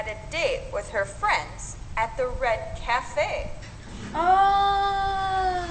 had a date with her friends at the Red Cafe. Oh,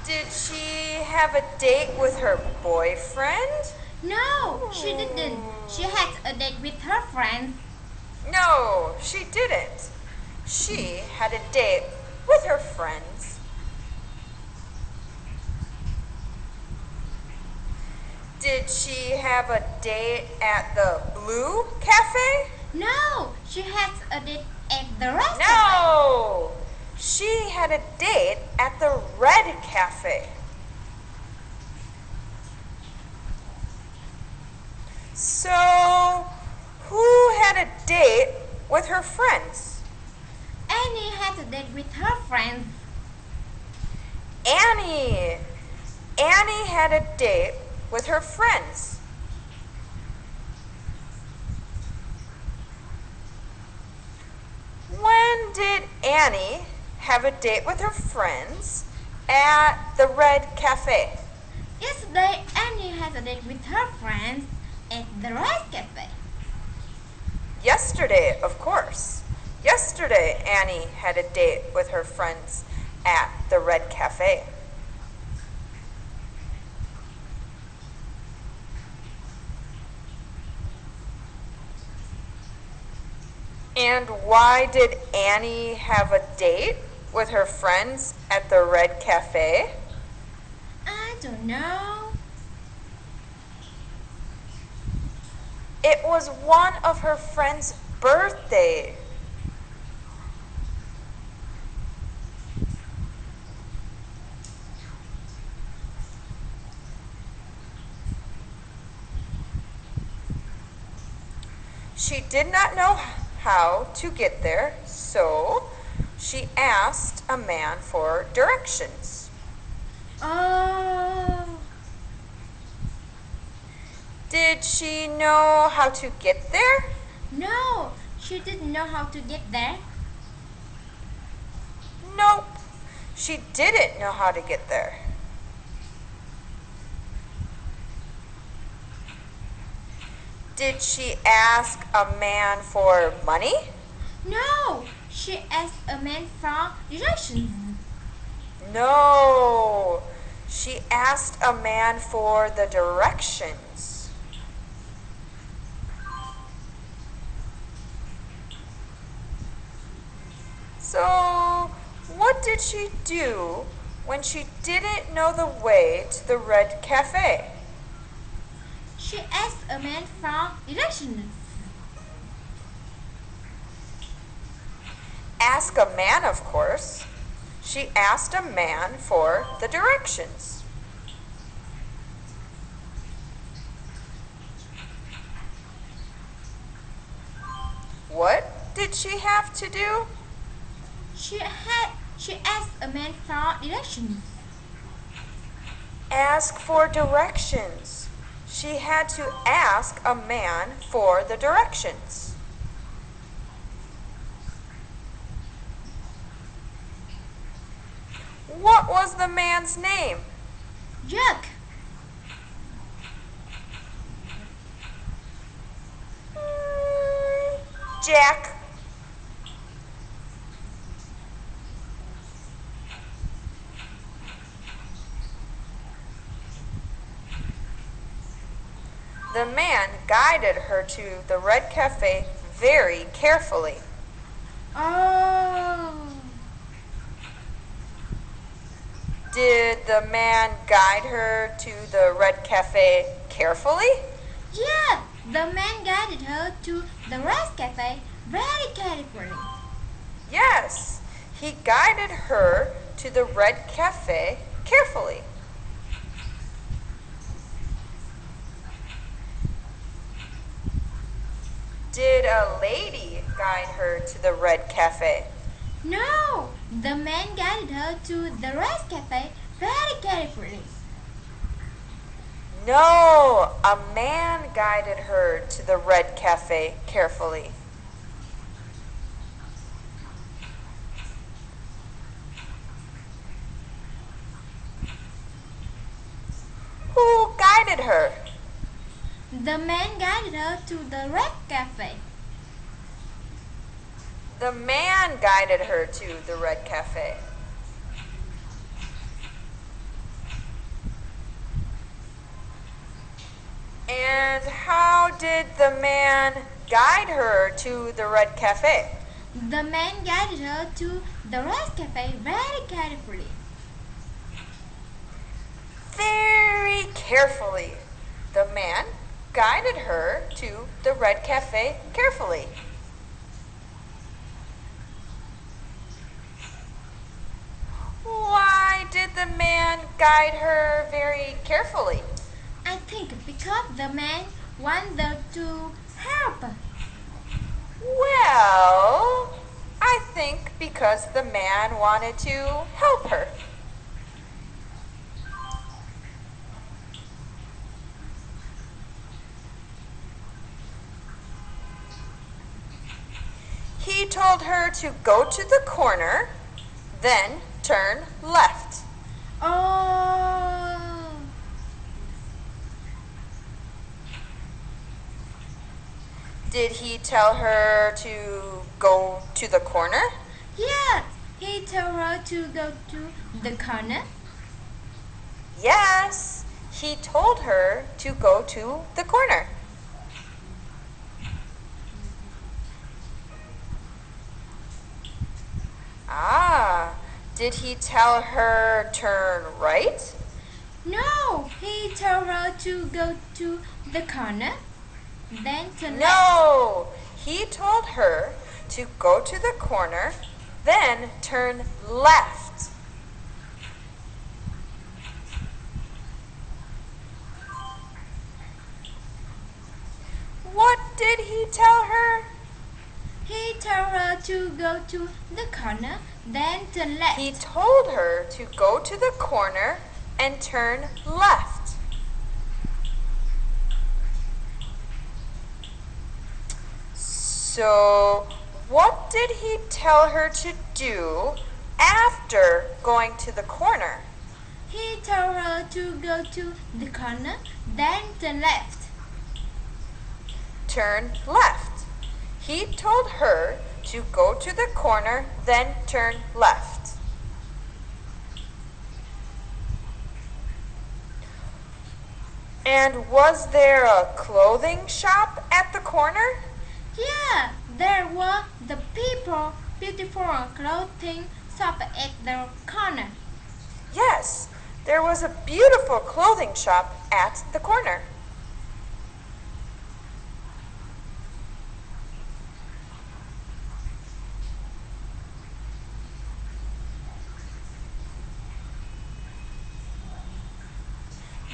Did she have a date with her boyfriend? no, she didn't. She had a date with her friends. No, she didn't. She had a date with her friends. Did she have a date at the Blue Cafe? No, she had a date at the Red Cafe. No! She had a date at the Red Cafe. So, who had a date with her friends? Annie had a date with her friends. Annie. Annie had a date with her friends. When did Annie have a date with her friends at the Red Cafe? Yesterday, Annie had a date with her friends at the Red Cafe. Yesterday, of course. Yesterday, Annie had a date with her friends at the Red Cafe. And why did Annie have a date with her friends at the Red Cafe? I don't know. It was one of her friend's birthday. She did not know how to get there, so she asked a man for directions. Oh, Did she know how to get there? no, she didn't know how to get there. Nope, she didn't know how to get there. Did she ask a man for money? No, she asked a man for directions. No, she asked a man for the directions. So, what did she do when she didn't know the way to the Red Cafe? She asked a man for directions. Ask a man, of course. She asked a man for the directions. What did she have to do? She asked a man for directions. Ask for directions. She had to ask a man for the directions. What was the man's name? Jack. Jack. The man guided her to the Red Cafe very carefully. Oh, Did the man guide her to the Red Cafe carefully? yeah, the man guided her to the Red Cafe very carefully. Yes, he guided her to the Red Cafe carefully. Did a lady guide her to the Red Cafe? No, the man guided her to the Red Cafe very carefully. No, a man guided her to the Red Cafe carefully. Who guided her? The man guided her to the red cafe. The man guided her to the red cafe. And how did the man guide her to the red cafe? The man guided her to the red cafe very carefully. Very carefully. The man guided her to the red cafe carefully. Why did the man guide her very carefully? I think because the man wanted to help. Well, I think because the man wanted to help her. He told her to go to the corner, then turn left. Oh, Did he tell her to go to the corner? yes, he told her to go to the corner. Yes, he told her to go to the corner. Ah, did he tell her turn right? No, he told her to go to the corner, then turn left. No, he told her to go to the corner, then turn left. What did he tell her? He told her to go to the corner, then turn left. He told her to go to the corner and turn left. So, what did he tell her to do after going to the corner? He told her to go to the corner, then turn left. Turn left. He told her to go to the corner, then turn left. And was there a clothing shop at the corner? Yeah, there were the beautiful clothing shop at the corner. Yes, there was a beautiful clothing shop at the corner.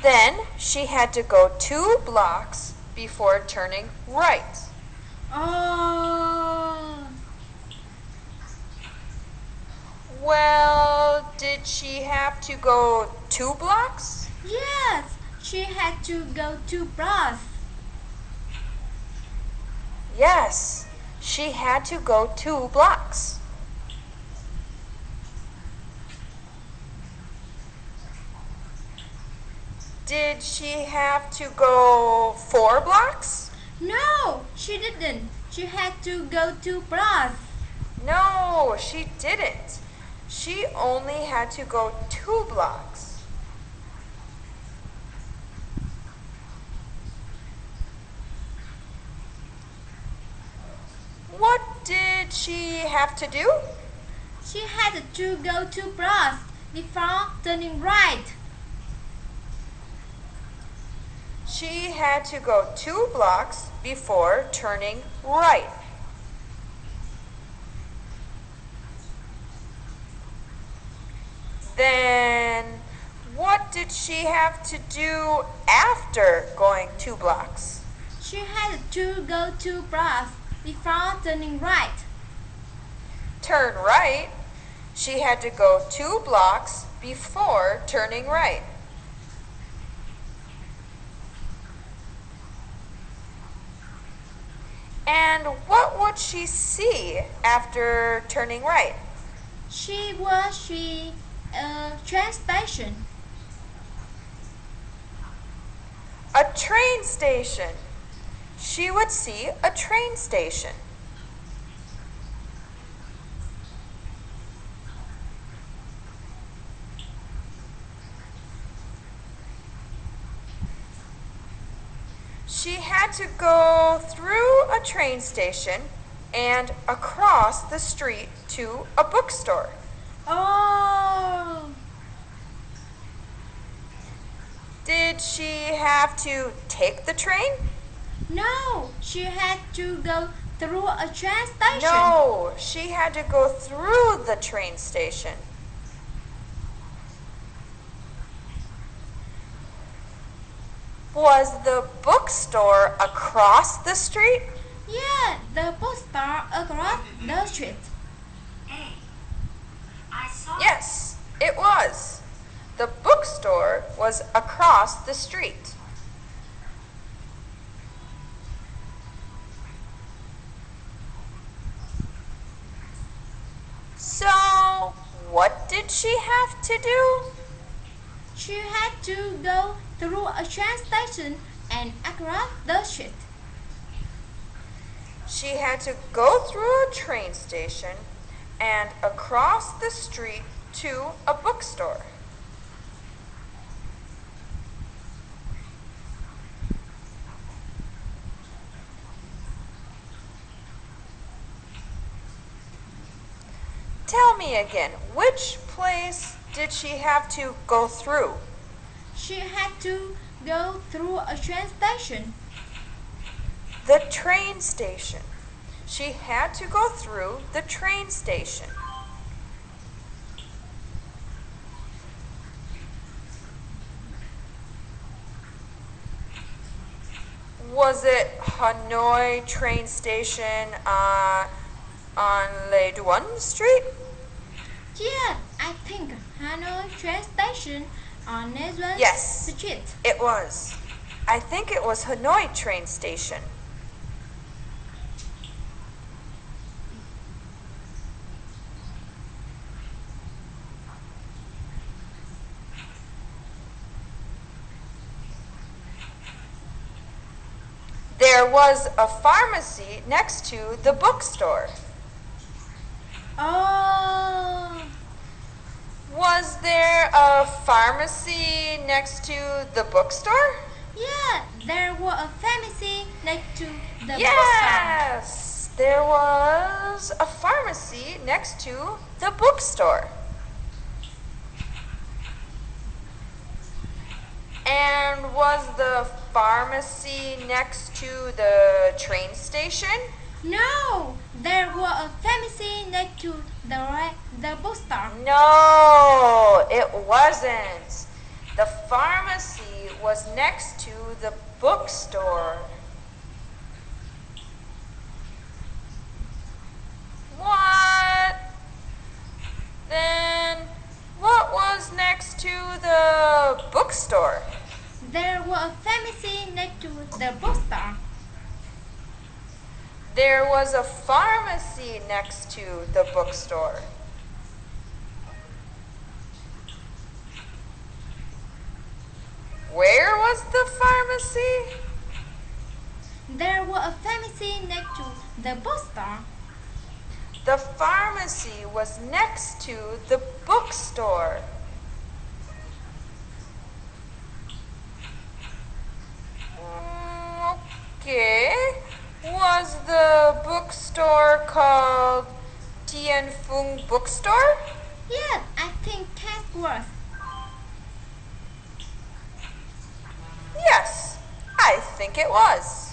Then she had to go 2 blocks before turning right. Oh, Well, did she have to go 2 blocks? yes, she had to go 2 blocks. Yes, she had to go 2 blocks. Did she have to go 4 blocks? No, she didn't. She had to go 2 blocks. No, she didn't. She only had to go 2 blocks. What did she have to do? She had to go 2 blocks before turning right. She had to go 2 blocks before turning right. Then, what did she have to do after going 2 blocks? She had to go 2 blocks before turning right. Turn right. She had to go 2 blocks before turning right. And what would she see after turning right? She was see a train station. A train station. She would see a train station. She had to go through a train station and across the street to a bookstore. Oh, Did she have to take the train? no, she had to go through a train station. No, she had to go through the train station. Was the bookstore across the street? Yeah, the bookstore across the street. Hey, I saw Yes, it was. The bookstore was across the street. So, what did she have to do? She had to go through a train station and across the street. She had to go through a train station and across the street to a bookstore. Tell me again, which place did she have to go through? She had to go through a train station. The train station. She had to go through the train station. Was it Hanoi train station on Le Duan Street? Yeah, I think Hanoi train station on Nesbitt Yes. Street. It was. I think it was Hanoi train station. There was a pharmacy next to the bookstore. Oh, Was there a pharmacy next to the bookstore? yeah, there was a pharmacy next to the bookstore. Yes, there was a pharmacy next to the bookstore. And was the pharmacy next to the train station? No, there was a pharmacy next to the bookstore. No, it wasn't. The pharmacy was next to the bookstore. What? Then what was next to the bookstore? There was a pharmacy next to the bookstore. There was a pharmacy next to the bookstore. Where was the pharmacy? There was a pharmacy next to the bookstore. The pharmacy was next to the bookstore. Okay. Was the bookstore called Tian Fung Bookstore? Yes, I think that was. Yes, I think it was.